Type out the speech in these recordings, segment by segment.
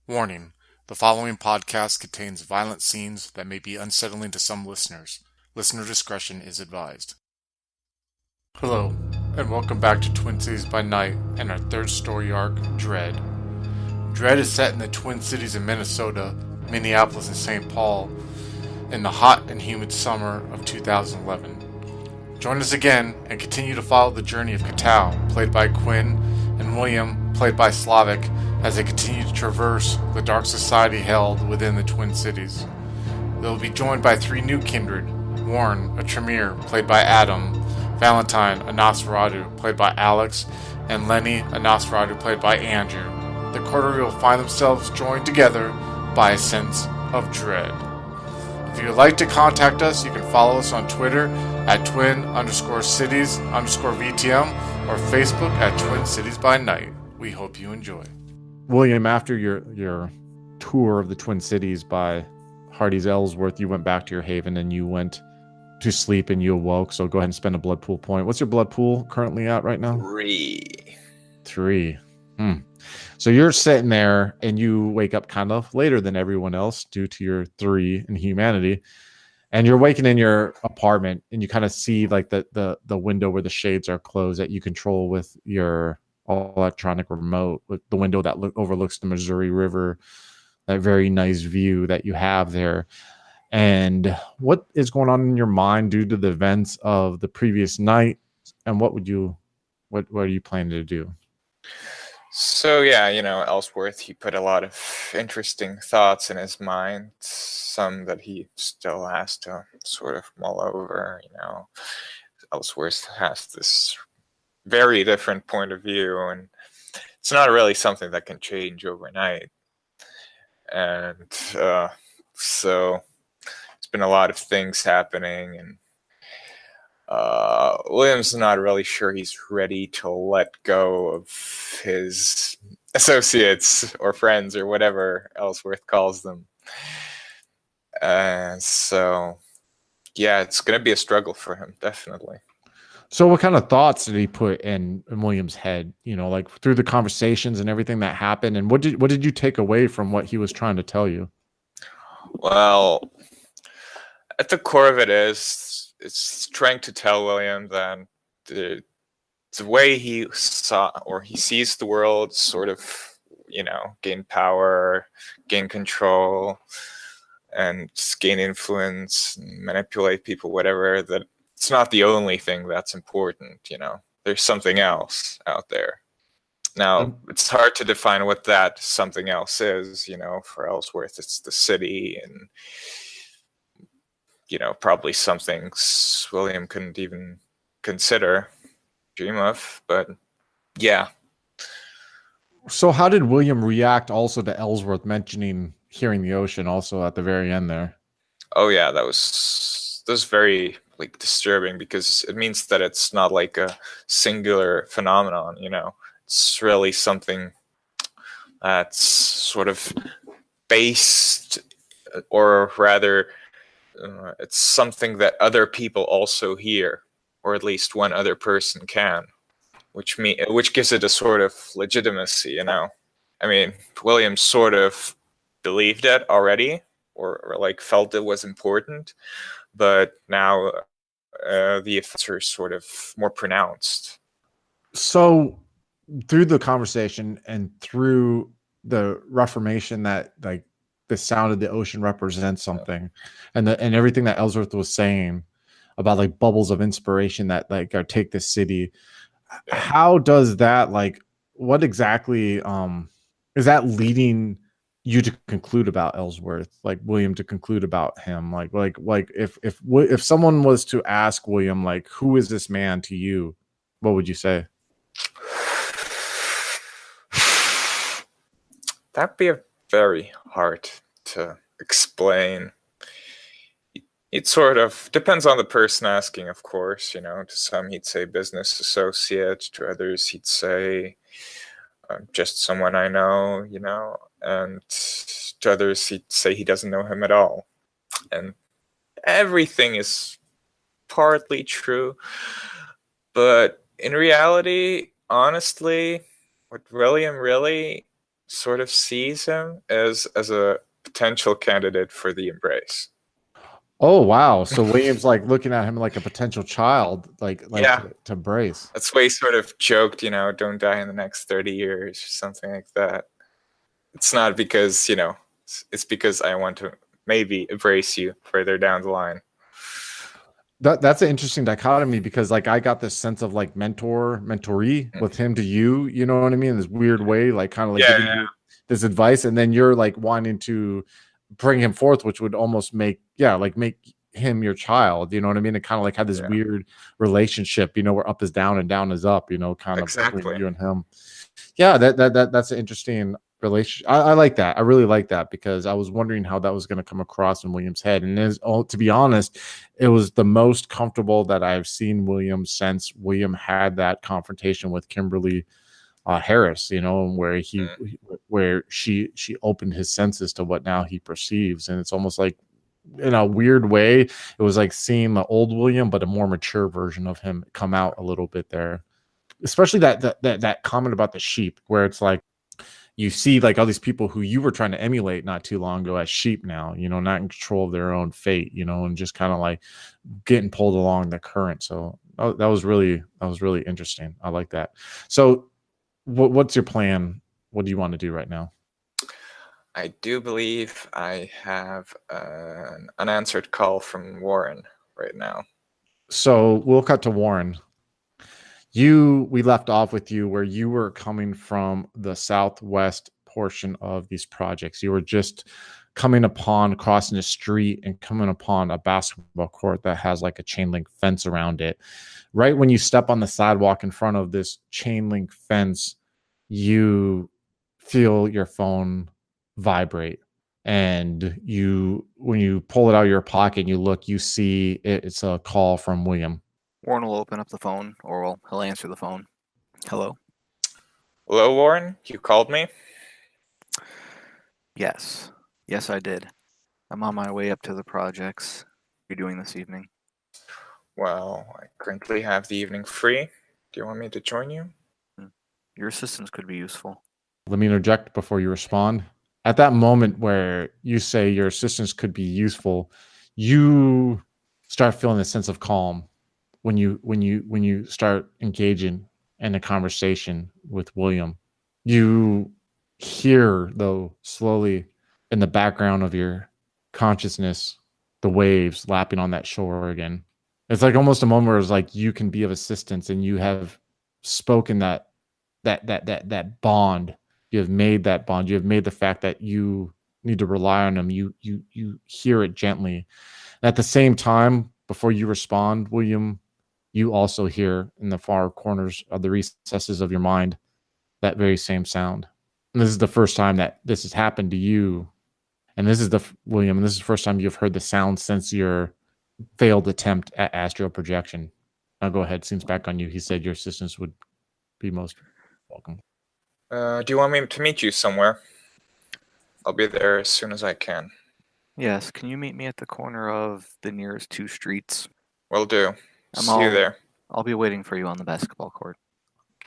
Warning: the following podcast contains violent scenes that may be unsettling to some listeners. Listener discretion is advised. Hello, and welcome back to Twin Cities by Night and our third story arc, Dread. Dread is set in the Twin Cities of Minnesota, Minneapolis, and St. Paul in the hot and humid summer of 2011. Join us again and continue to follow the journey of Kaetao, played by Quinn, and William, played by Slavic, as they continue to traverse the dark society held within the Twin Cities. They will be joined by three new kindred: Warren, a Tremere, played by Adam; Valentine, a Nosferatu, played by Alex; and Lenny, a Nosferatu, played by Andrew. The coterie will find themselves joined together by a sense of dread. If you would like to contact us, you can follow us on Twitter at twin_cities_VTM or Facebook at Twin Cities by Night. We hope you enjoy. William, after your tour of the Twin Cities by Hardy's Ellsworth, you went back to your haven and you went to sleep and you awoke. So go ahead and spend a blood pool point. What's your blood pool currently at right now? 3. So you're sitting there and you wake up kind of later than everyone else due to your 3 in humanity. And you're waking in your apartment and you kind of see like the window where the shades are closed that you control with your electronic remote, with the window that overlooks the Missouri River, that very nice view that you have there. And what is going on in your mind due to the events of the previous night? And what are you planning to do? So yeah, Ellsworth, he put a lot of interesting thoughts in his mind, some that he still has to sort of mull over. Ellsworth has this very different point of view, and it's not really something that can change overnight. And so there's been a lot of things happening, and William's not really sure he's ready to let go of his associates or friends or whatever Ellsworth calls them. And so, yeah, it's going to be a struggle for him, definitely. So what kind of thoughts did he put in William's head, like through the conversations and everything that happened? And what did you take away from what he was trying to tell you? Well, at the core of it's trying to tell William that the way he saw or he sees the world sort of, gain power, gain control, and gain influence, and manipulate people, whatever, that it's not the only thing that's important. There's something else out there. Now, it's hard to define what that something else is. For Ellsworth, it's the city, and probably something William couldn't even consider, dream of, but yeah. So how did William react also to Ellsworth mentioning hearing the ocean also at the very end there? Oh yeah, that was very disturbing, because it means that it's not like a singular phenomenon, it's really something that's sort of based, or rather, it's something that other people also hear, or at least one other person can, which gives it a sort of legitimacy. I mean, William sort of believed it already, or felt it was important, but now the effects are sort of more pronounced. So through the conversation and through the reformation that the sound of the ocean represents something, and everything that Ellsworth was saying about bubbles of inspiration that take the city, how does that what exactly is that leading you to conclude about Ellsworth, William to conclude about him, if someone was to ask William who is this man to you, what would you say? That'd be very hard to explain. It sort of depends on the person asking, of course. To some he'd say business associate, to others he'd say just someone I know, and to others he'd say he doesn't know him at all. And everything is partly true, but in reality, honestly, what William really sort of sees him as a potential candidate for the embrace. Oh wow! So William's like looking at him like a potential child, like Yeah, to embrace. that's why he sort of joked, don't die in the next 30 years or something like that. It's not because, it's because I want to maybe embrace you further down the line. That's an interesting dichotomy because like I got this sense of like mentoree with him to you, you know what I mean? In this weird way, like kind of like Yeah, giving you this advice, and then you're like wanting to bring him forth, which would almost make like make him your child, you know what I mean? And kind of like had this yeah, weird relationship, where up is down and down is up, kind of between exactly. you and him. Yeah, that's an interesting relationship. I like that. I really like that because I was wondering how that was going to come across in William's head. And to be honest, it was the most comfortable that I've seen William since William had that confrontation with Kimberly Harris, where Mm. where she opened his senses to what now he perceives, and it's almost like in a weird way, it was like seeing the old William, but a more mature version of him come out a little bit there. Especially that comment about the sheep, where it's like you see like all these people who you were trying to emulate not too long ago as sheep now, not in control of their own fate, and just kind of like getting pulled along the current. So that was really interesting. I like that. So what's your plan? What do you want to do right now? I do believe I have an unanswered call from Warren right now. So we'll cut to Warren. We left off with you where you were coming from the southwest portion of these projects. You were just coming upon crossing the street and coming upon a basketball court that has like a chain link fence around it. Right when you step on the sidewalk in front of this chain link fence, you feel your phone vibrate. And when you pull it out of your pocket and you look, you see it's a call from William. Warren will open up the phone, or he'll answer the phone. Hello? Hello, Warren? You called me? Yes. Yes, I did. I'm on my way up to the projects. What are you doing this evening? Well, I currently have the evening free. Do you want me to join you? Your assistance could be useful. Let me interject before you respond. At that moment where you say your assistance could be useful, you start feeling a sense of calm when you start engaging in a conversation with William. You hear, though, slowly in the background of your consciousness, the waves lapping on that shore again. It's like almost a moment where it's like you can be of assistance and you have spoken that bond. You have made that bond. You have made the fact that you need to rely on them. You hear it gently. And at the same time, before you respond, William, you also hear in the far corners of the recesses of your mind that very same sound. And this is the first time that this has happened to you. And this is William, and this is the first time you've heard the sound since your failed attempt at astral projection. Now go ahead. Seems back on you. He said your assistance would be most welcome. Do you want me to meet you somewhere? I'll be there as soon as I can. Yes, can you meet me at the corner of the nearest two streets? Will do. See you there. I'll be waiting for you on the basketball court.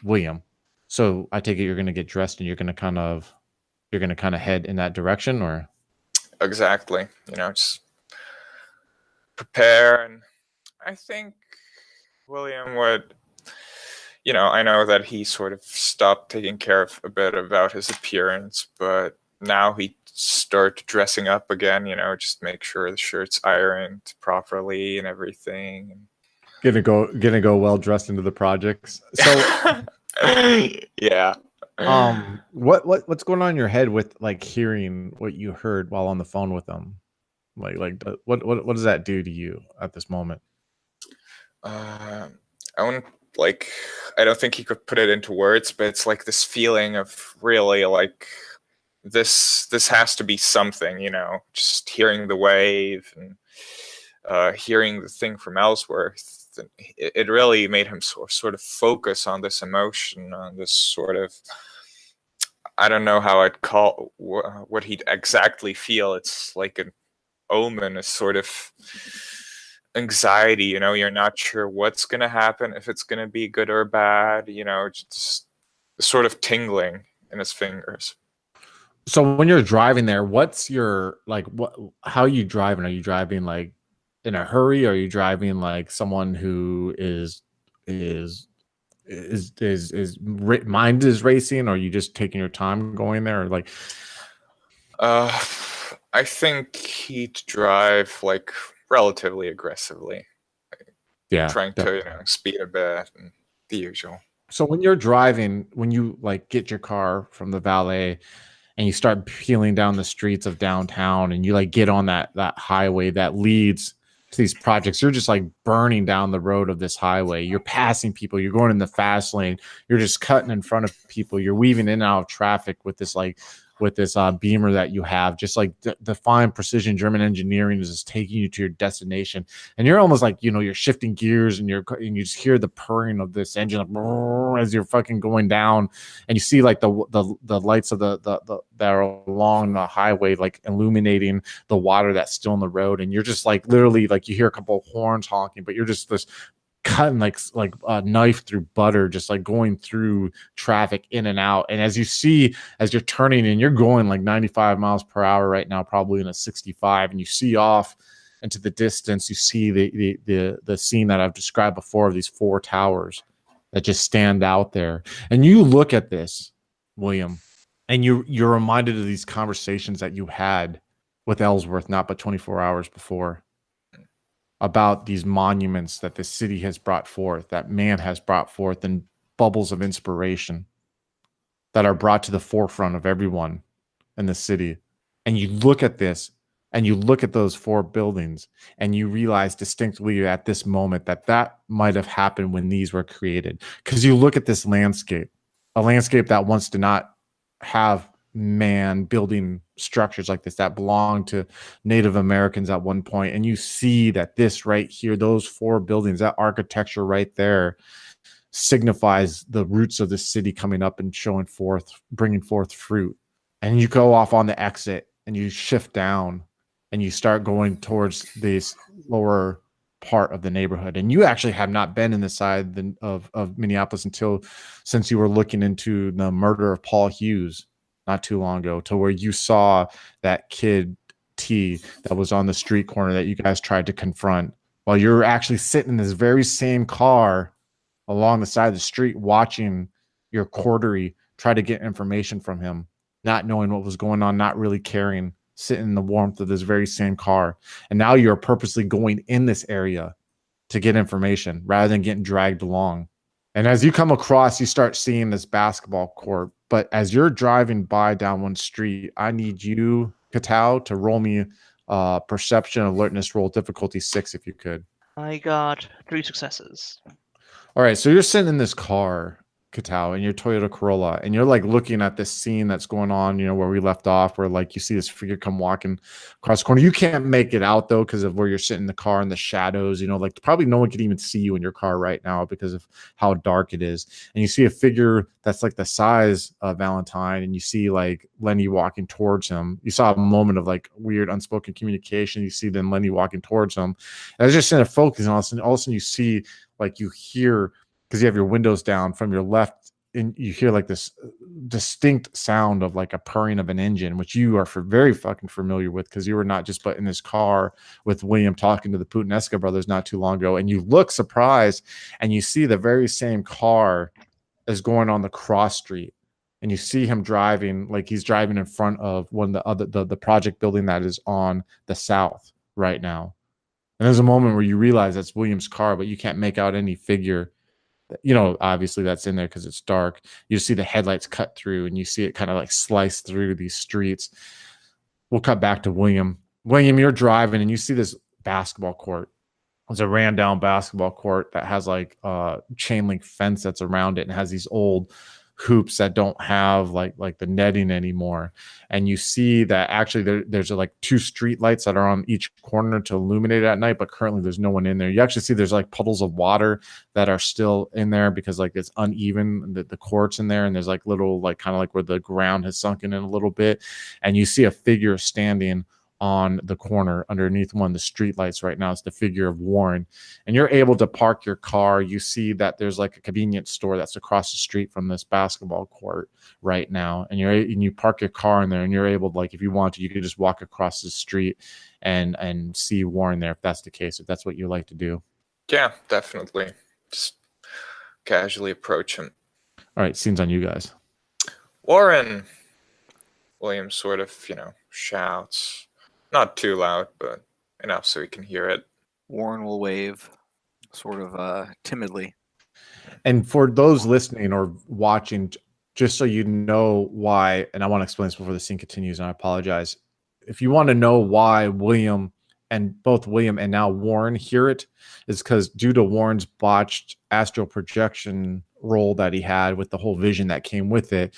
William. So I take it you're going to get dressed and you're going to kind of head in that direction, or? Exactly. Just prepare. And I think William would, I know that he sort of stopped taking care of a bit about his appearance, but now he start dressing up again, just make sure the shirt's ironed properly and everything. Gonna go well dressed into the projects. So yeah. What's going on in your head with like hearing what you heard while on the phone with them? What does that do to you at this moment? I wouldn't I don't think he could put it into words, but it's like this feeling of really like this has to be something, just hearing the wave and hearing the thing from elsewhere. It really made him sort of focus on this emotion, on this sort of, I don't know how I'd call what he'd exactly feel. It's like an omen, a sort of anxiety, you're not sure what's going to happen, if it's going to be good or bad, just sort of tingling in his fingers. So when you're driving there, what's your like what how are you driving? Are you driving like in a hurry? Are you driving like someone who is mind is racing? Or are you just taking your time going there? Or like Uh, I think he'd drive like relatively aggressively, yeah, trying to definitely. speed a bit and the usual. So when you're driving, when you like get your car from the valet and you start peeling down the streets of downtown and you like get on that highway that leads to these projects, you're just like burning down the road of this highway. You're passing people, you're going in the fast lane, you're just cutting in front of people, you're weaving in and out of traffic with this beamer that you have, just like the fine precision German engineering is just taking you to your destination. And you're almost like, you're shifting gears and and you just hear the purring of this engine like, as you're fucking going down, and you see like the lights of the that are along the highway like illuminating the water that's still in the road, and you're just like literally like you hear a couple of horns honking, but you're just this cutting like a knife through butter, just like going through traffic in and out. And as you see, as you're turning and you're going like 95 miles per hour right now, probably in a 65, and you see off into the distance, you see the scene that I've described before of these four towers that just stand out there. And you look at this, William, and you're reminded of these conversations that you had with Ellsworth not but 24 hours before, about these monuments that the city has brought forth, that man has brought forth, and bubbles of inspiration that are brought to the forefront of everyone in the city. And you look at this and you look at those four buildings and you realize distinctly at this moment that that might have happened when these were created. Because you look at this landscape, a landscape that once did not have man building structures like this, that belonged to Native Americans at one point, and you see that this right here, those four buildings, that architecture right there signifies the roots of the city coming up and showing forth, bringing forth fruit. And you go off on the exit and you shift down and you start going towards this lower part of the neighborhood. And you actually have not been in the side of Minneapolis until since you were looking into the murder of Paul Hughes not too long ago, to where you saw that kid T that was on the street corner that you guys tried to confront, while you're actually sitting in this very same car along the side of the street watching your coterie try to get information from him, not knowing what was going on, not really caring, sitting in the warmth of this very same car. And now you're purposely going in this area to get information rather than getting dragged along. And as you come across, you start seeing this basketball court. But as you're driving by down one street, I need you, Kaetao, to roll me perception, alertness roll, difficulty 6 if you could. I got 3 successes. All right, so you're sitting in this car, Kaetao, in your Toyota Corolla, and you're like looking at this scene that's going on, where we left off, where like you see this figure come walking across the corner. You can't make it out though because of where you're sitting in the car and the shadows. Like probably no one can even see you in your car right now because of how dark it is. And you see a figure that's like the size of Valentine, and you see like Lenny walking towards him. You saw a moment of like weird unspoken communication. You see then Lenny walking towards him. And I was just in a focus, and all of a sudden you see, like you hear, because you have your windows down from your left, and you hear like this distinct sound of like a purring of an engine, which you are very fucking familiar with because you were not just but in this car with William talking to the Putanesca brothers not too long ago. And you look surprised and you see the very same car is going on the cross street, and you see him driving, like he's driving in front of one of the project building that is on the south right now. And there's a moment where you realize that's William's car, but you can't make out any figure. Obviously that's in there because it's dark. You see the headlights cut through, and you see it kind of like slice through these streets. We'll cut back to William. William, you're driving, and you see this basketball court. It's a ran down basketball court that has like a chain link fence that's around it, and has these old hoops that don't have like the netting anymore. And you see that actually there's like 2 street lights that are on each corner to illuminate it at night, but currently there's no one in there. You actually see there's like puddles of water that are still in there because like it's uneven, the court's in there, and there's like little like kind of like where the ground has sunken in a little bit. And you see a figure standing on the corner underneath one of the street lights right now. It's the figure of Warren, and you're able to park your car. You see that there's like a convenience store that's across the street from this basketball court right now, and you park your car in there, and you're able to, like, if you want to, you could just walk across the street and see Warren there, if that's the case, if that's what you like to do. Yeah, definitely. Just casually approach him. All right, scene's on you guys. Warren! William sort of, shouts. Not too loud, but enough so he can hear it. Warren will wave, sort of timidly. And for those listening or watching, just so you know why, and I want to explain this before the scene continues, and I apologize. If you want to know why both William and now Warren hear it, is because due to Warren's botched astral projection role that he had with the whole vision that came with it,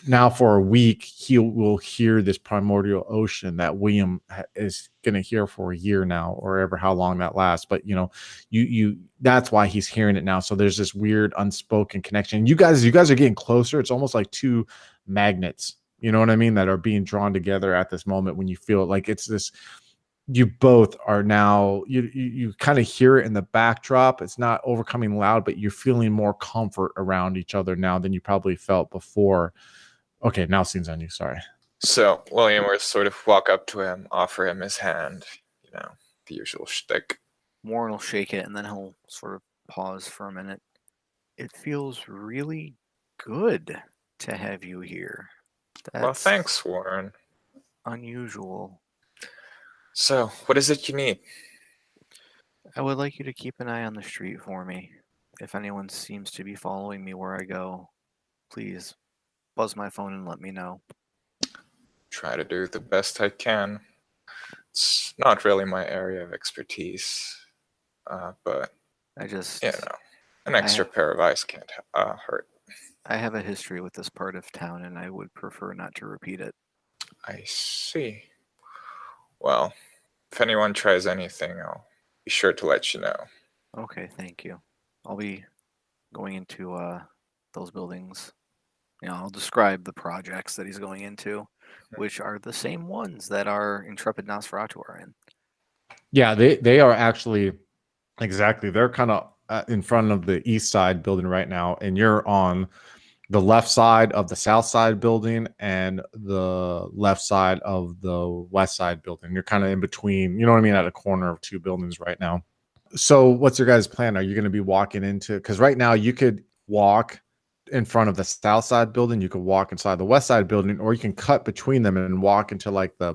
now for a week he will hear this primordial ocean that William is going to hear for a year now, or ever how long that lasts. But you that's why he's hearing it now. So there's this weird unspoken connection. You guys are getting closer. It's almost like two magnets, you know what I mean, that are being drawn together at this moment when you feel it. Like it's this, you both are now, you kind of hear it in the backdrop. It's not overcoming loud, but you're feeling more comfort around each other now than you probably felt before. Okay, now scene's on you. Sorry. So William will sort of walk up to him, offer him his hand, the usual shtick. Warren will shake it, and then he'll sort of pause for a minute. It feels really good to have you here. Well, thanks, Warren. Unusual. So, what is it you need? I would like you to keep an eye on the street for me. If anyone seems to be following me where I go, please buzz my phone and let me know. Try to do the best I can. It's not really my area of expertise, but an extra pair of eyes can't hurt. I have a history with this part of town, and I would prefer not to repeat it. I see. Well, if anyone tries anything, I'll be sure to let you know. Okay, thank you. I'll be going into those buildings. I'll describe the projects that he's going into, which are the same ones that our intrepid Nosferatu are in. Yeah, they are actually, exactly. They're kind of in front of the east side building right now, and you're on the left side of the south side building and the left side of the west side building. You're kind of in between, you know what I mean, at a corner of two buildings right now. So what's your guys' plan? Are you going to be walking into, because right now you could walk in front of the south side building, you could walk inside the west side building, or you can cut between them and walk into like the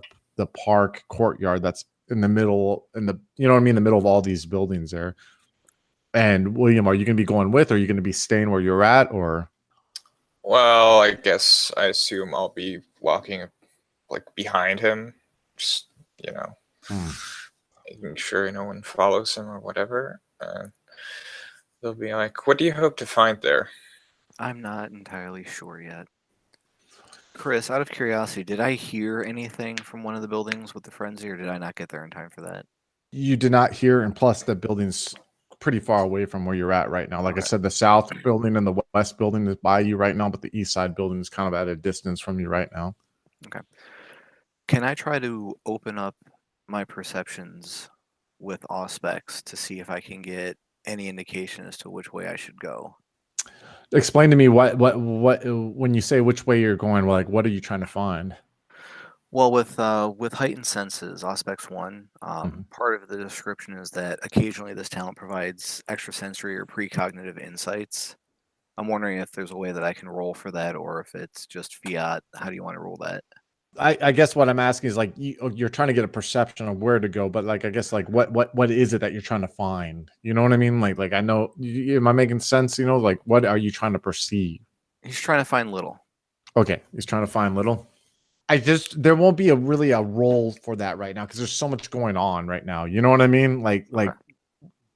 park courtyard that's in the middle, you know what I mean, the middle of all these buildings there. And William, are you going to be going with, or are you going to be staying where you're at, or? Well, I assume I'll be walking like behind him, just making sure no one follows him or whatever. And they'll be like, "What do you hope to find there?" I'm not entirely sure yet. Chris, out of curiosity, did I hear anything from one of the buildings with the frenzy, or did I not get there in time for that? You did not hear, and plus the building's pretty far away from where you're at right now. Like I said, the south building and the west building is by you right now, but the east side building is kind of at a distance from you right now. Okay. Can I try to open up my perceptions with Auspex to see if I can get any indication as to which way I should go? Explain to me what when you say which way you're going, like what are you trying to find? Well, with heightened senses, Auspex 1, part of the description is that occasionally this talent provides extrasensory or precognitive insights. I'm wondering if there's a way that I can roll for that, or if it's just fiat. How do you want to roll that? I guess what I'm asking is like you're trying to get a perception of where to go, but like I guess like what is it that you're trying to find? You know what I mean? Like I know, am I making sense? Like what are you trying to perceive? He's trying to find little. Okay, he's trying to find little. There won't be really a role for that right now because there's so much going on right now. You know what I mean? Like,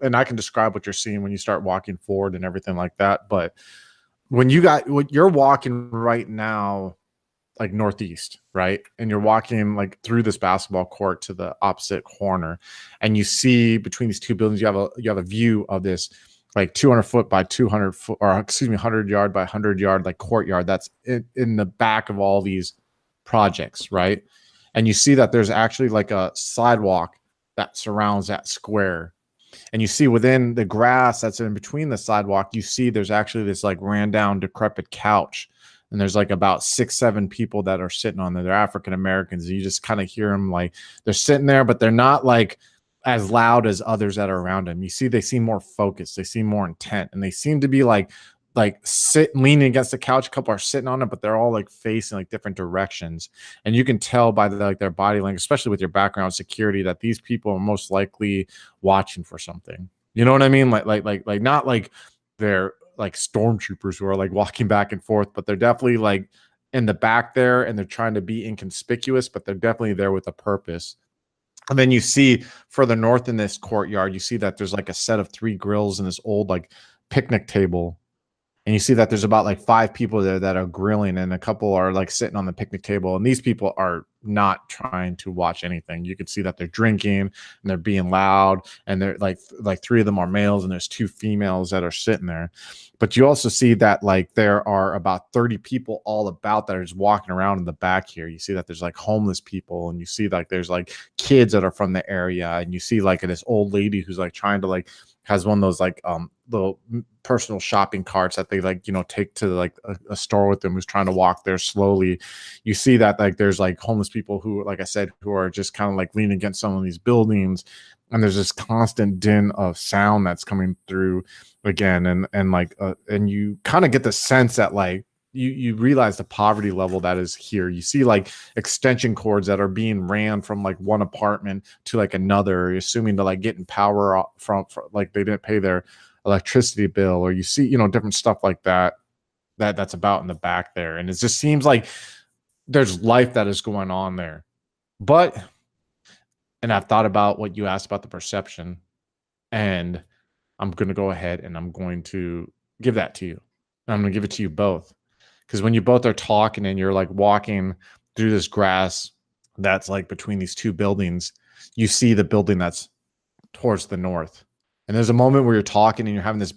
and I can describe what you're seeing when you start walking forward and everything like that. But when you're walking right now, like northeast, right? And you're walking like through this basketball court to the opposite corner, and you see between these two buildings, you have a view of this like 200 foot by 200 foot, or excuse me, 100 yard by 100 yard, like courtyard that's in the back of all these projects, right? and you see that there's actually like a sidewalk that surrounds that square. And you see within the grass that's in between the sidewalk, you see there's actually this like ran down, decrepit couch. And there's like about 6-7 people that are sitting on there. They're African Americans. You just kind of hear them like they're sitting there, but they're not like as loud as others that are around them. You see, they seem more focused. They seem more intent, and they seem to be like leaning against the couch. A couple are sitting on it, but they're all like facing like different directions. And you can tell by like their body language, especially with your background security, that these people are most likely watching for something. You know what I mean? Like not like they're like stormtroopers who are like walking back and forth, but they're definitely like in the back there, and they're trying to be inconspicuous, but they're definitely there with a purpose. And then you see further north in this courtyard, you see that there's like a set of 3 grills and this old like picnic table. And you see that there's about like 5 people there that are grilling, and a couple are like sitting on the picnic table. And these people are not trying to watch anything. You can see that they're drinking and they're being loud, and they're like 3 of them are males, and there's 2 females that are sitting there. But you also see that like there are about 30 people all about that are just walking around in the back here. You see that there's like homeless people, and you see like there's like kids that are from the area, and you see like this old lady who's like trying to like has one of those like little personal shopping carts that they like, you know, take to like a store with them, who's trying to walk there slowly. You see that like there's like homeless people who, like I said, who are just kind of like leaning against some of these buildings, and there's this constant din of sound that's coming through again. And you kind of get the sense that like you realize the poverty level that is here. You see like extension cords that are being ran from like one apartment to like another, assuming to like getting power from like they didn't pay their electricity bill, or you see, you know, different stuff like that's about in the back there. And it just seems like there's life that is going on there. But, and I've thought about what you asked about the perception, and I'm going to go ahead and I'm going to give that to you. I'm going to give it to you both. Because when you both are talking and you're like walking through this grass that's like between these 2 buildings, you see the building that's towards the north. And there's a moment where you're talking and you're having this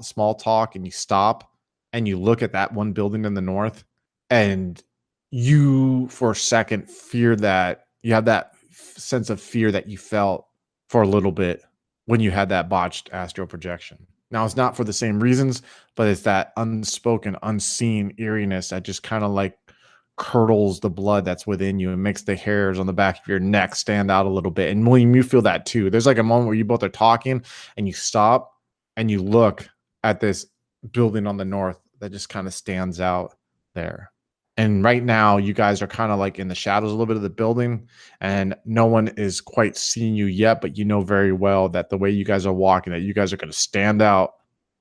small talk, and you stop and you look at that one building in the north, and you for a second fear that you have that sense of fear that you felt for a little bit when you had that botched astral projection. Now, it's not for the same reasons, but it's that unspoken, unseen eeriness that just kind of like curdles the blood that's within you and makes the hairs on the back of your neck stand out a little bit. And William, you feel that too. There's like a moment where you both are talking and you stop and you look at this building on the north that just kind of stands out there. And right now, you guys are kind of like in the shadows a little bit of the building, and no one is quite seeing you yet, but you know very well that the way you guys are walking, that you guys are going to stand out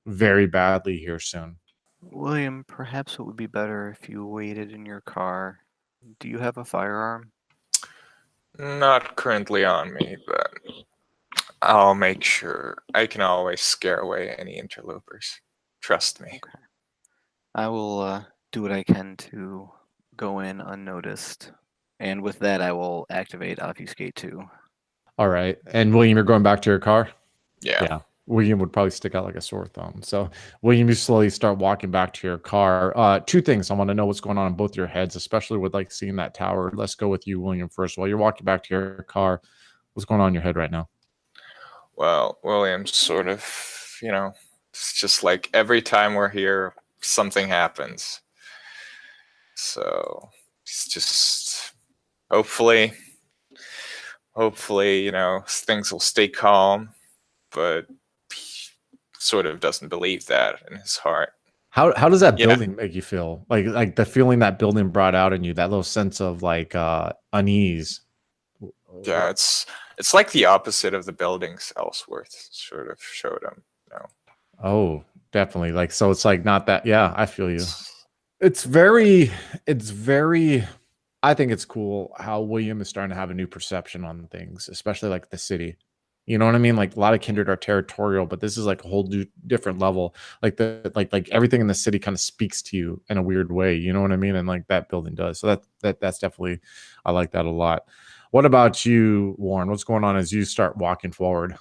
very badly here soon. William, perhaps it would be better if you waited in your car. Do you have a firearm? Not currently on me, but I'll make sure. I can always scare away any interlopers. Trust me. Okay. I will do what I can to go in unnoticed. And with that, I will activate Obfuscate 2. All right. And William, you're going back to your car? Yeah. William would probably stick out like a sore thumb. So, William, you slowly start walking back to your car. 2 things I want to know what's going on in both your heads, especially with like seeing that tower. Let's go with you, William, first. While you're walking back to your car, what's going on in your head right now? Well, William's sort of, you know, it's just like every time we're here, something happens. So it's just hopefully, you know, things will stay calm, but he sort of doesn't believe that in his heart. How does that building make you feel? Like the feeling that building brought out in you, that little sense of like unease. Yeah, it's like the opposite of the buildings Ellsworth sort of showed him. You know? Oh, definitely. Like, so it's like not that. Yeah, I feel you. It's very, I think it's cool how William is starting to have a new perception on things, especially like the city. You know what I mean? Like a lot of kindred are territorial, but this is like a whole different level. Like like everything in the city kind of speaks to you in a weird way. You know what I mean? And like that building does. So that's definitely, I like that a lot. What about you, Warren? What's going on as you start walking forward?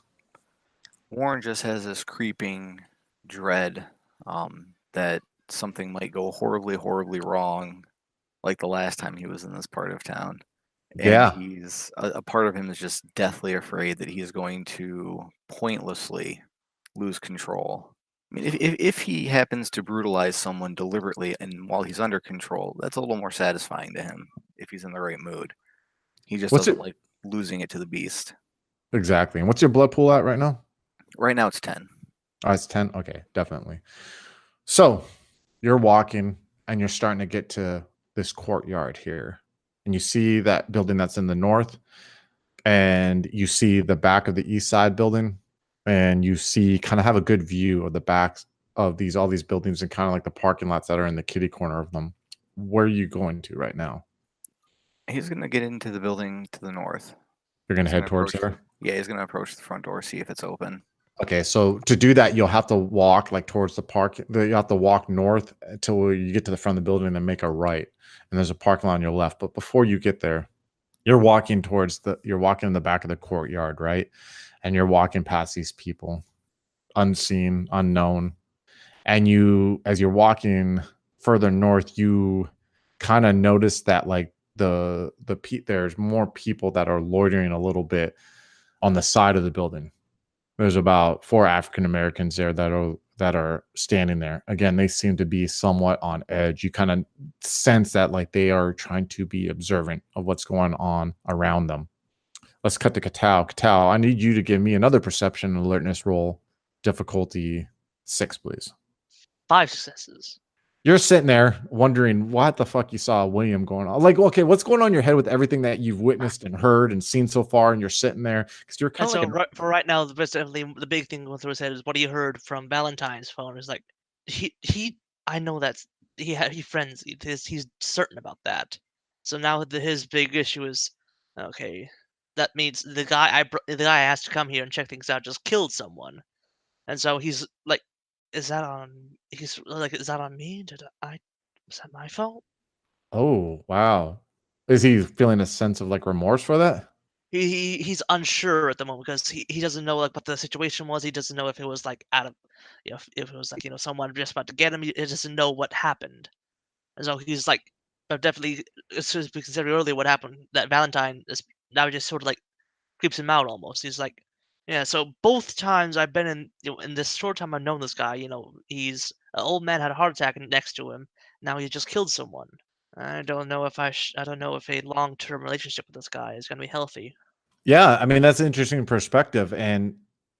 Warren just has this creeping dread that something might go horribly, horribly wrong, like the last time he was in this part of town. And Yeah. he's a part of him is just deathly afraid that he's going to pointlessly lose control. I mean, if he happens to brutalize someone deliberately and while he's under control, that's a little more satisfying to him if he's in the right mood. He just What's doesn't it like losing it to the beast. exactly? And what's your blood pool at right now? Right now it's 10. Oh, it's 10. Okay, definitely. So you're walking and you're starting to get to this courtyard here, and you see that building that's in the north, and you see the back of the east side building, and you see kind of have a good view of the backs of all these buildings and kind of like the parking lots that are in the kitty corner of them. Where are you going to right now? He's gonna get into the building to the north. You're going to He's gonna head towards approach. there. Yeah, he's gonna approach the front door, see if it's open. Okay, so to do that, you'll have to walk like towards the park. You have to walk north until you get to the front of the building and then make a right. And there's a parking lot on your left. But before you get there, you're walking in the back of the courtyard, right? And you're walking past these people, unseen, unknown. And as you're walking further north, you kind of notice that like there's more people that are loitering a little bit on the side of the building. There's about 4 African Americans there that are standing there. Again, they seem to be somewhat on edge. You kind of sense that like they are trying to be observant of what's going on around them. Let's cut to Kaetao. Kaetao, I need you to give me another perception alertness roll, difficulty 6, please. 5 successes. You're sitting there wondering what the fuck you saw William going on. Like, okay, what's going on in your head with everything that you've witnessed and heard and seen so far? And you're sitting there because you're kind And of so like for right now, the big thing going through his head is what he heard from Valentine's phone. Is like I know that's he friends. He's certain about that. So now his big issue is, okay, that means the guy I asked to come here and check things out just killed someone, and so he's like, is that on? He's like, is that on me? Was that my fault? oh, wow. Is he feeling a sense of like remorse for that? He's unsure at the moment because he doesn't know like what the situation was. He doesn't know if it was like out of, if it was like someone just about to get him. He doesn't know what happened, and so he's like, but definitely as we considered earlier what happened, that Valentine is now just sort of like creeps him out almost. He's like, yeah. So both times I've been in this short time I've known this guy, he's an old man had a heart attack next to him. Now he just killed someone. I don't know if I don't know if a long-term relationship with this guy is going to be healthy. Yeah, I mean that's an interesting perspective, and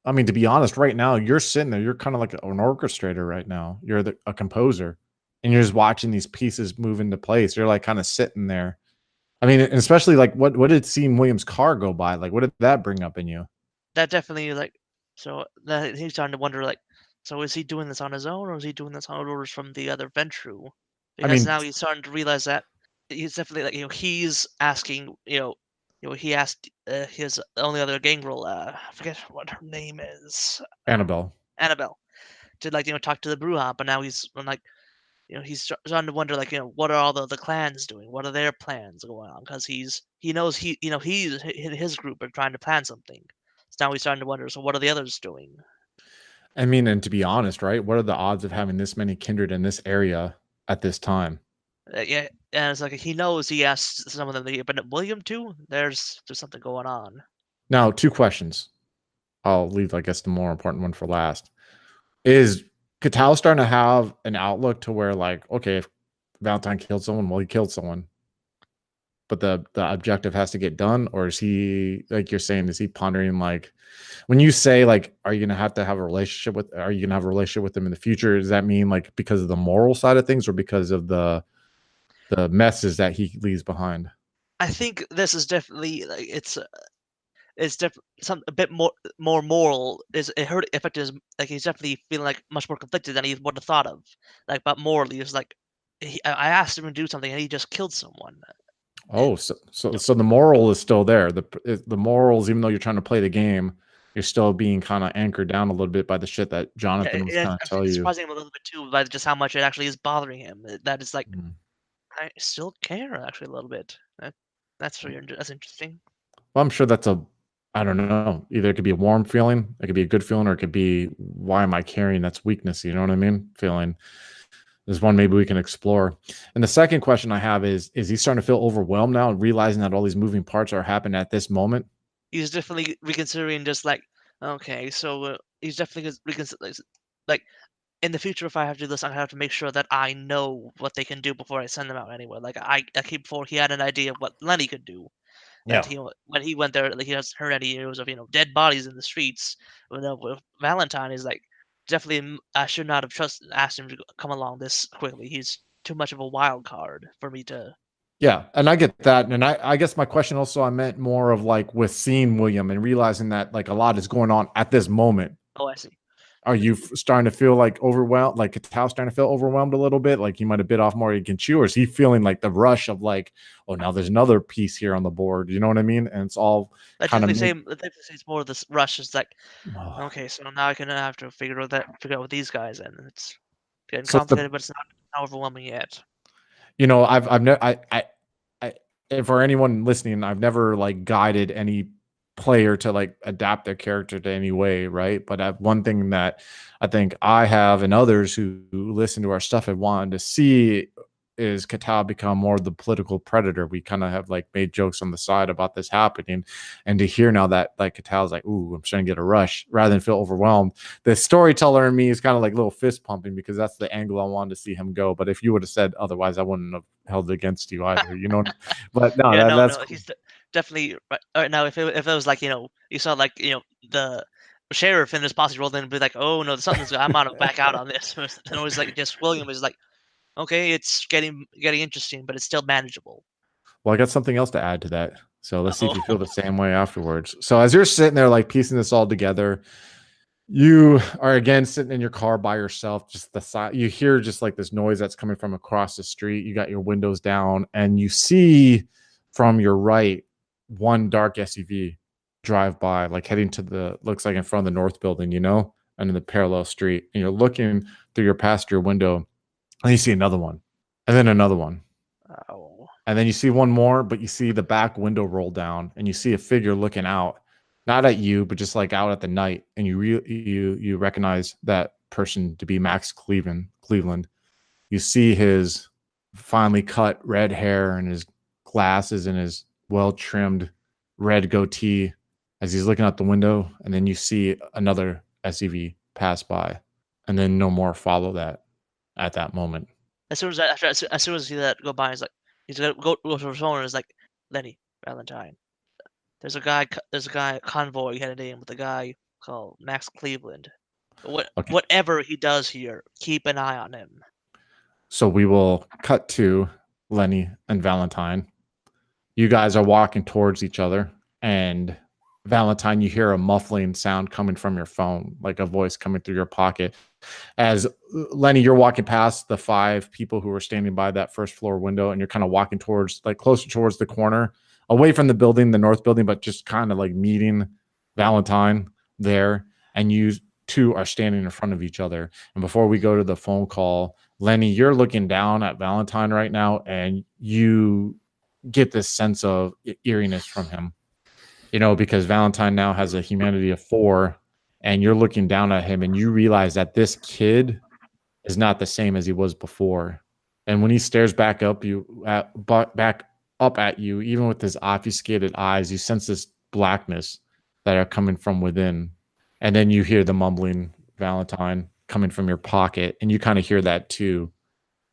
I mean to be honest, right now you're sitting there, you're kind of like an orchestrator right now. You're a composer, and you're just watching these pieces move into place. You're like kind of sitting there. I mean, and especially like what did seeing Williams' car go by? Like, what did that bring up in you? That definitely so that he's starting to wonder so is he doing this on his own or is he doing this on orders from the other Ventru? I Because mean, now he's starting to realize that he's definitely he's asking he asked his only other gangrel, I forget what her name is, Annabelle. Annabelle, to talk to the Bruja, but now he's like he's starting to wonder what are all the clans doing? What are their plans going on? Because he knows his group are trying to plan something. So now he's starting to wonder. So what are the others doing? I mean, and to be honest, right? What are the odds of having this many kindred in this area at this time? Yeah, and it's like he knows he asked some of them, but William too. There's something going on. Now, 2 questions. I'll leave, I guess, the more important one for last. Is Kaetao starting to have an outlook to where, like, okay, if Valentine killed someone, well, he killed someone, but the objective has to get done? Or is he, like you're saying, is he pondering, like, when you say, like, are you going to have a relationship with them in the future? Does that mean, like, because of the moral side of things or because of the messes that he leaves behind? I think this is definitely it's some a bit more moral. Is it hurt effect is like he's definitely feeling like much more conflicted than he would have thought of. Like, but morally, it's like I asked him to do something and he just killed someone. Oh, so the moral is still there. The morals, even though you're trying to play the game, you're still being kind of anchored down a little bit by the shit that Jonathan was Yeah, trying to tell it's you. surprising him a little bit too by just how much it actually is bothering him. That is like Mm. I still care actually a little bit. That's interesting. Well, I'm sure I don't know. Either it could be a warm feeling, it could be a good feeling, or it could be, why am I carrying that's weakness? You know what I mean? Feeling. There's one maybe we can explore. And the second question I have is he starting to feel overwhelmed now, realizing that all these moving parts are happening at this moment? He's definitely reconsidering, just like, okay, so he's definitely reconsidering, like, in the future, if I have to do this, I have to make sure that I know what they can do before I send them out anywhere. Like before he had an idea of what Lenny could do, and Yeah. when he went there, like he hasn't heard any news of dead bodies in the streets. With Valentine, is like definitely I should not have asked him to come along this quickly. He's too much of a wild card for me to. Yeah, and I get that. And I guess my question also, I meant more of like with seeing William and realizing that like a lot is going on at this moment. Oh, I see. Are you starting to feel like overwhelmed, like Kaetao starting to feel overwhelmed a little bit? Like you might have bit off more you can chew, or is he feeling like the rush of like, oh, now there's another piece here on the board? You know what I mean? And it's all I kind of definitely say it's more of this rush. It's like, okay, so now I can have to figure out with these guys, and it's getting so complicated, but it's not overwhelming yet. I've never and for anyone listening, I've never like guided any player to like adapt their character to any way, right? But one thing that I think I have and others who listen to our stuff have wanted to see is Kaetao become more of the political predator. We kind of have like made jokes on the side about this happening, and to hear now that like Katao's like, ooh, I'm starting to get a rush rather than feel overwhelmed. The storyteller in me is kind of like little fist pumping because that's the angle I wanted to see him go. But if you would have said otherwise, I wouldn't have held it against you either, you know. But no, Yeah, that's no, cool. he's definitely right now. If it was like you saw like the sheriff and his posse rolled in and be like, oh no, something's I'm out of back out on this. And it was like just William is like, okay, it's getting interesting, but it's still manageable. Well, I got something else to add to that. So let's see if you feel Uh-oh. the same way afterwards. So as you're sitting there, like piecing this all together, you are again sitting in your car by yourself. Just the side, you hear just like this noise that's coming from across the street. You got your windows down, and you see from your right one dark SUV drive by, like heading to the looks like in front of the North Building, and in the parallel street. And you're looking through your passenger window, and you see another one, and then another one. Oh. And then you see one more, but you see the back window roll down, and you see a figure looking out, not at you, but just like out at the night. And you recognize that person to be Max Cleveland. You see his finely cut red hair and his glasses and his well trimmed red goatee as he's looking out the window. And then you see another SUV pass by, and then no more follow that at that moment. As soon as I see that go by, he's gonna go to his phone and is like, Lenny, Valentine. There's a guy convoy headed in with a guy called Max Cleveland. Okay. Whatever he does here, keep an eye on him. So we will cut to Lenny and Valentine. You guys are walking towards each other, and Valentine, you hear a muffling sound coming from your phone, like a voice coming through your pocket. As Lenny, you're walking past the 5 people who were standing by that first floor window, and you're kind of walking towards, like closer towards the corner, away from the building, the North Building, but just kind of like meeting Valentine there. And you two are standing in front of each other. And before we go to the phone call, Lenny, you're looking down at Valentine right now, and you get this sense of eeriness from him, because Valentine now has a humanity of 4, and you're looking down at him and you realize that this kid is not the same as he was before. And when he stares back up at you, even with his obfuscated eyes, you sense this blackness that are coming from within. And then you hear the mumbling, Valentine, coming from your pocket, and you kind of hear that too.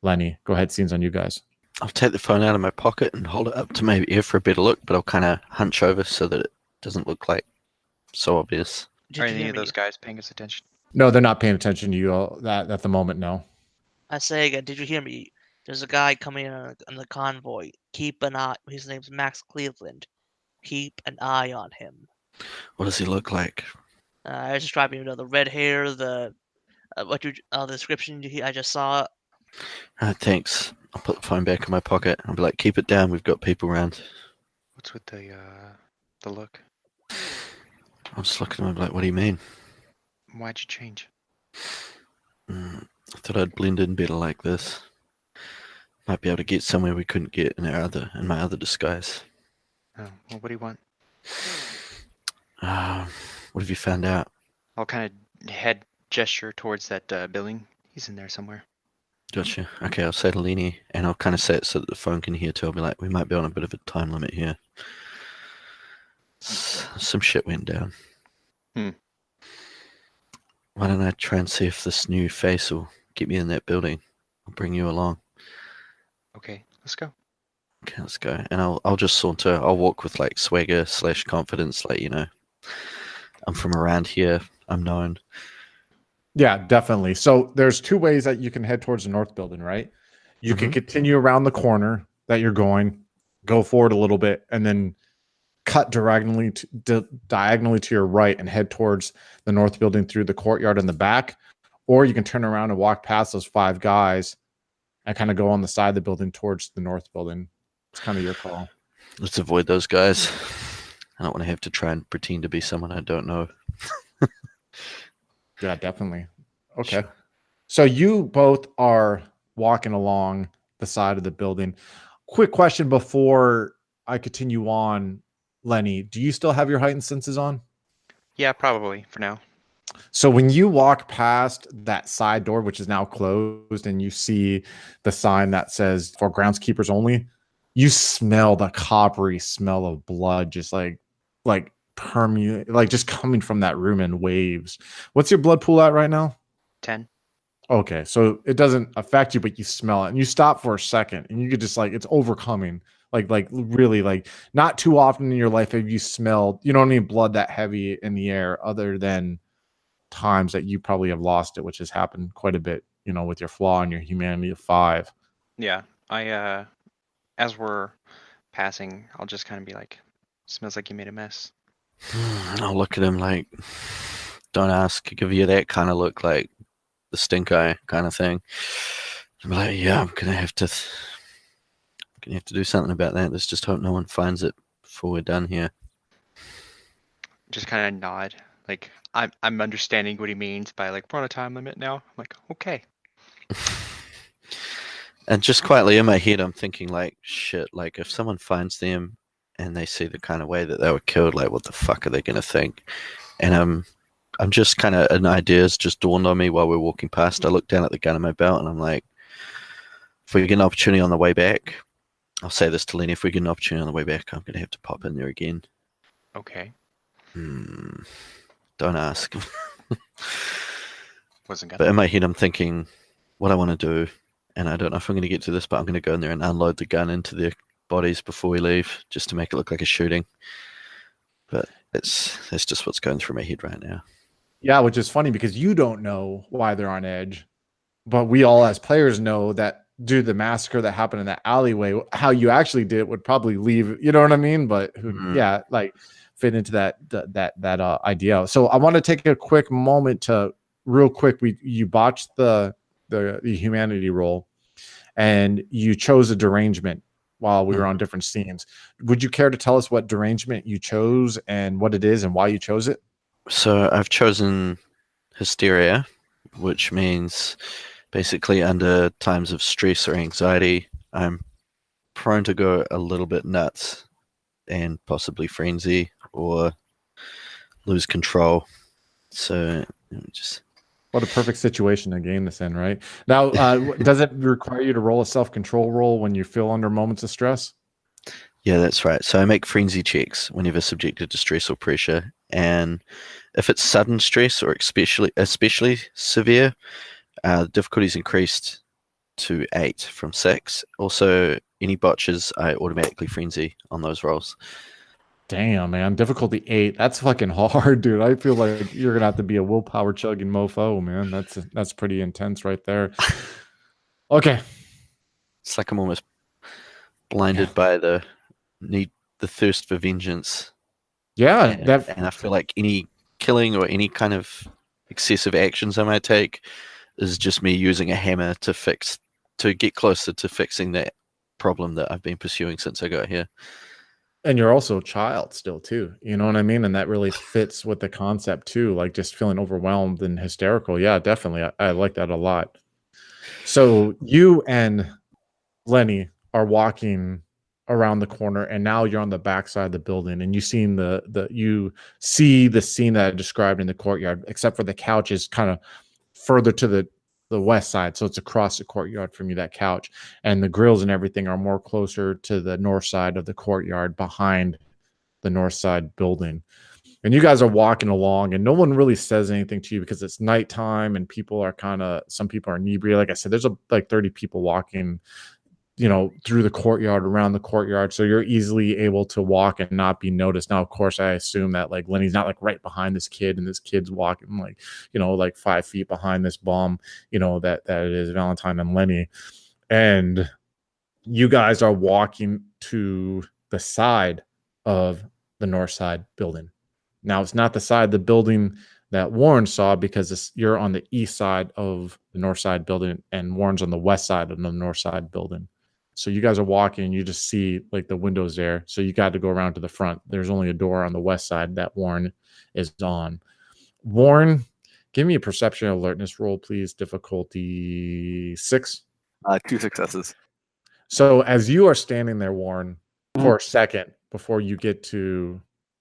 Lenny, go ahead, scenes on you guys. I'll take the phone out of my pocket and hold it up to my ear for a better look, but I'll kind of hunch over so that it doesn't look like so obvious. Are any of those guys paying us attention? No, they're not paying attention to you all that at the moment, no. I say again, did you hear me? There's a guy coming in on the convoy. Keep an eye. His name's Max Cleveland. Keep an eye on him. What does he look like? I was describing, the red hair, the description I just saw. Thanks. I'll put the phone back in my pocket. I'll be like, keep it down. We've got people around. What's with the look? I'm just looking at him and be like, what do you mean? Why'd you change? I thought I'd blend in better like this. Might be able to get somewhere we couldn't get in my other disguise. Oh, well, what do you want? What have you found out? I'll kind of head gesture towards that building. He's in there somewhere. Gotcha. Okay, I'll say to Lenny, and I'll kind of say it so that the phone can hear too. I'll be like, we might be on a bit of a time limit here. Some shit went down. Why don't I try and see if this new face will get me in that building? I'll bring you along. Okay, let's go. Okay, let's go. And I'll just saunter. I'll walk with like swagger / confidence, like, I'm from around here. I'm known. Yeah, definitely. So there's two ways that you can head towards the north building, right? You can continue around the corner that you're going, go forward a little bit, and then cut diagonally to your right and head towards the north building through the courtyard in the back. Or you can turn around and walk past those 5 guys and kind of go on the side of the building towards the north building. It's kind of your call. Let's avoid those guys. I don't want to have to try and pretend to be someone I don't know. Yeah, definitely. Okay. So you both are walking along the side of the building. Quick question before I continue on, Lenny. Do you still have your heightened senses on? Yeah, probably for now. So when you walk past that side door, which is now closed, and you see the sign that says for groundskeepers only, you smell the coppery smell of blood just like permeate, like just coming from that room in waves. What's your blood pool at right now? 10. Okay, so it doesn't affect you, but you smell it, and you stop for a second, and you could just it's overcoming. Like really, like not too often in your life have you smelled, you know what I mean, blood that heavy in the air, other than times that you probably have lost it, which has happened quite a bit, with your flaw and your humanity of 5. Yeah, I as we're passing, I'll just kind of be like, smells like you made a mess. I'll look at him like, don't ask, give you that kind of look, like the stink eye kind of thing. I'm like, yeah, I'm gonna have to do something about that. Let's just hope no one finds it before we're done here. Just kind of nod, like I'm understanding what he means by like, we're on a time limit now. I'm like, okay. And just quietly in my head, I'm thinking like, shit, like if someone finds them and they see the kind of way that they were killed, like what the fuck are they gonna think? And I'm just kind of, an idea's just dawned on me while we're walking past. I look down at the gun in my belt and I'm like, if we get an opportunity on the way back, I'll say this to Lenny, if we get an opportunity on the way back, I'm going to have to pop in there again. Okay. Don't ask. Wasn't gonna. But in my head, I'm thinking what I want to do, and I don't know if I'm going to get to this, but I'm going to go in there and unload the gun into their bodies before we leave, just to make it look like a shooting. But that's just what's going through my head right now. Yeah, which is funny because you don't know why they're on edge, but we all as players know that due to the massacre that happened in that alleyway, how you actually did it would probably leave, you know what I mean? But yeah, like fit into that idea. So I want to take a quick moment to real quick. You botched the humanity roll, and you chose a derangement while we were on different scenes. Would you care to tell us what derangement you chose and what it is and why you chose it? So I've chosen hysteria, which means basically under times of stress or anxiety, I'm prone to go a little bit nuts and possibly frenzy or lose control. So just... What a perfect situation to gain this in, right? Now, does it require you to roll a self-control roll when you feel under moments of stress? Yeah, that's right. So I make frenzy checks whenever subjected to stress or pressure. And if it's sudden stress or especially severe, the difficulty is increased to 8 from 6. Also, any botches, I automatically frenzy on those rolls. Damn, man. Difficulty 8. That's fucking hard, dude. I feel like you're gonna have to be a willpower chugging mofo, man. That's pretty intense right there. Okay. It's like I'm almost blinded by the thirst for vengeance. Yeah. And I feel like any killing or any kind of excessive actions I might take is just me using a hammer to get closer to fixing that problem that I've been pursuing since I got here. And you're also a child still too, you know what I mean? And that really fits with the concept too, like just feeling overwhelmed and hysterical. Yeah, definitely. I like that a lot. So you and Lenny are walking around the corner, and now you're on the backside of the building, and you see the scene that I described in the courtyard, except for the couch is kind of further to the west side, so it's across the courtyard from you, that couch, and the grills and everything are more closer to the north side of the courtyard behind the north side building. And you guys are walking along and no one really says anything to you because it's nighttime and people are some people are inebriated. Like I said, there's like 30 people walking, through the courtyard, around the courtyard. So you're easily able to walk and not be noticed. Now, of course, I assume that like Lenny's not like right behind this kid and this kid's walking like 5 feet behind this bum, that it is Valentine and Lenny. And you guys are walking to the side of the north side building. Now, it's not the side of the building that Warren saw because you're on the east side of the north side building and Warren's on the west side of the north side building. So you guys are walking and you just see like the windows there. So you got to go around to the front. There's only a door on the west side that Warren is on. Warren, give me a perception alertness roll, please. Difficulty 6. 2 successes. So as you are standing there, Warren, for a second before you get to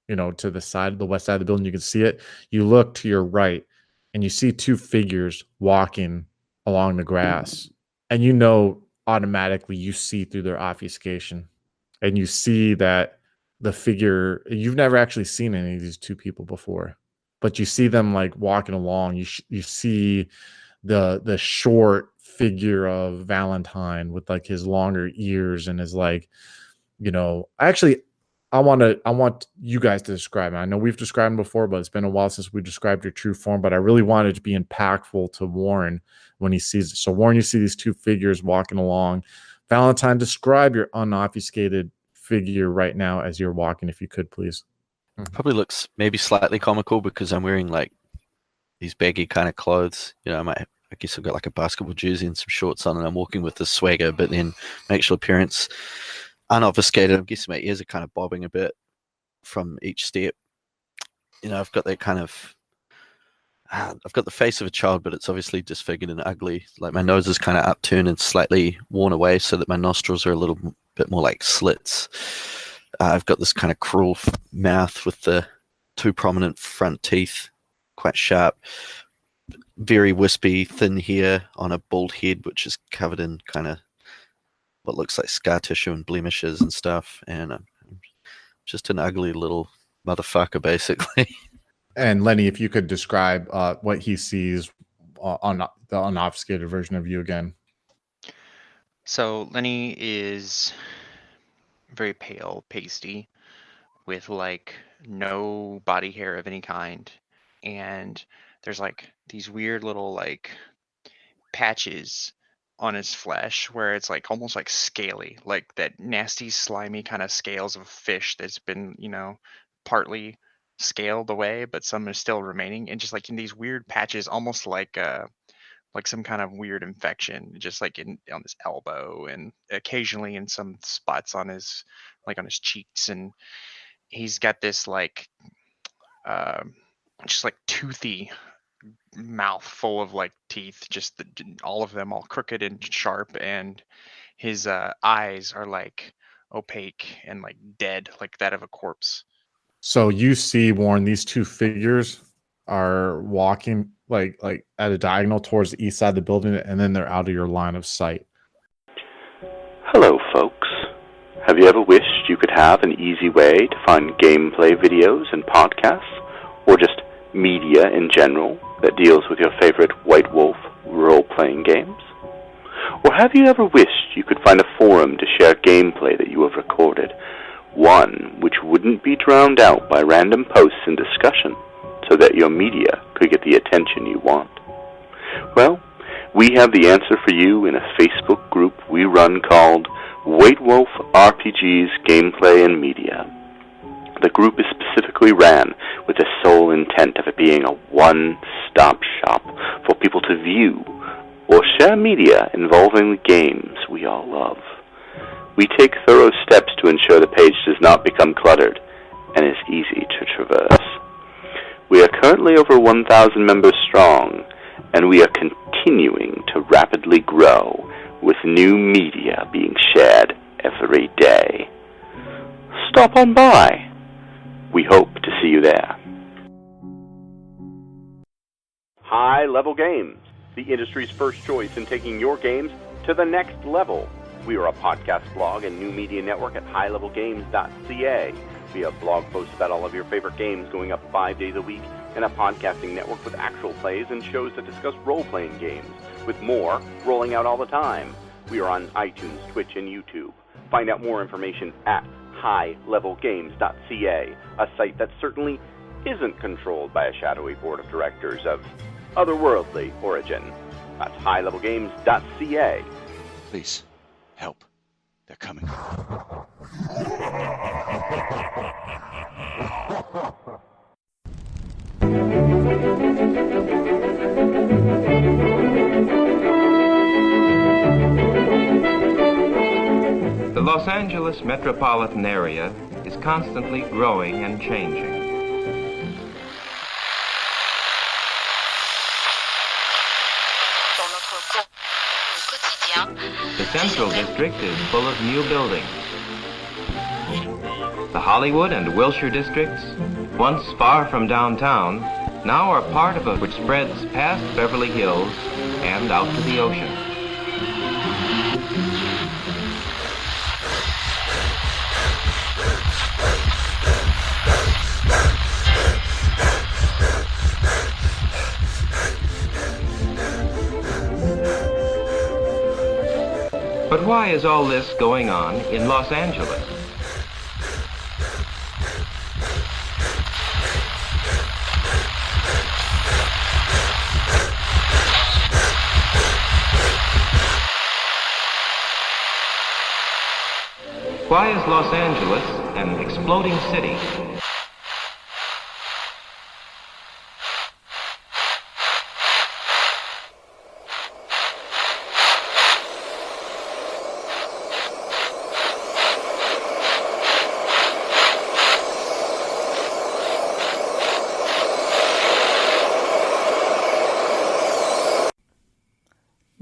to the west side of the building, you can see it. You look to your right and you see 2 figures walking along the grass. And automatically you see through their obfuscation. And you see that the figure, you've never actually seen any of these 2 people before. But you see them like walking along. You see the short figure of Valentine with like his longer ears and his like, I want you guys to describe it. I know we've described him before, but it's been a while since we described your true form. But I really wanted to be impactful to Warren when he sees it. So Warren, you see these 2 figures walking along. Valentine, describe your unobfuscated figure right now as you're walking, if you could, please. Probably looks maybe slightly comical because I'm wearing like these baggy kind of clothes. I guess I've got like a basketball jersey and some shorts on, and I'm walking with this swagger, but then my actual appearance unobfuscated. I'm guessing my ears are kind of bobbing a bit from each step. I've got that kind of, I've got the face of a child, but it's obviously disfigured and ugly. Like my nose is kind of upturned and slightly worn away so that my nostrils are a little bit more like slits. I've got this kind of cruel mouth with the 2 prominent front teeth, quite sharp, very wispy, thin hair on a bald head, which is covered in kind of what looks like scar tissue and blemishes and stuff. And I'm just an ugly little motherfucker, basically. And Lenny, if you could describe what he sees on the unobfuscated version of you again. So Lenny is very pale, pasty, with like no body hair of any kind. And there's like these weird little like patches on his flesh where it's like almost like scaly, like that nasty slimy kind of scales of fish that's been partly scaled away, but some is still remaining, and just like in these weird patches, almost like some kind of weird infection, just like on his elbow and occasionally in some spots on his cheeks. And he's got this like just like toothy mouth full of like teeth, just all of them all crooked and sharp, and his eyes are like opaque and like dead, like that of a corpse. So you see, Warren, these 2 figures are walking like at a diagonal towards the east side of the building, and then they're out of your line of sight. Hello, folks. Have you ever wished you could have an easy way to find gameplay videos and podcasts, or just media in general that deals with your favorite White Wolf role-playing games? Or have you ever wished you could find a forum to share gameplay that you have recorded, one which wouldn't be drowned out by random posts and discussion, so that your media could get the attention you want? Well, we have the answer for you in a Facebook group we run called White Wolf RPGs Gameplay and Media. The group is specifically ran with the sole intent of it being a one-stop shop for people to view or share media involving the games we all love. We take thorough steps to ensure the page does not become cluttered and is easy to traverse. We are currently over 1,000 members strong, and we are continuing to rapidly grow, with new media being shared every day. Stop on by. We hope to see you there. High-level games, the industry's first choice in taking your games to the next level. We are a podcast blog and new media network at highlevelgames.ca. We have blog posts about all of your favorite games going up 5 days a week, and a podcasting network with actual plays and shows that discuss role-playing games, with more rolling out all the time. We are on iTunes, Twitch, and YouTube. Find out more information at highlevelgames.ca, a site that certainly isn't controlled by a shadowy board of directors of otherworldly origin. That's highlevelgames.ca. Please, help. They're coming. The Los Angeles metropolitan area is constantly growing and changing. The Central District is full of new buildings. The Hollywood and Wilshire districts, once far from downtown, now are part of which spreads past Beverly Hills and out to the ocean. But why is all this going on in Los Angeles? Why is Los Angeles an exploding city?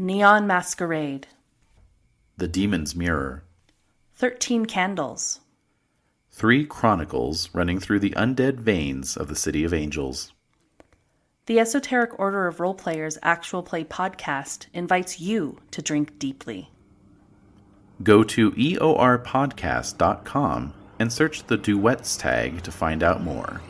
Neon Masquerade. The Demon's Mirror. 13 Candles. 3 chronicles running through the undead veins of the City of Angels. The Esoteric Order of Role Players Actual Play podcast invites you to drink deeply. Go to eorpodcast.com and search the duets tag to find out more.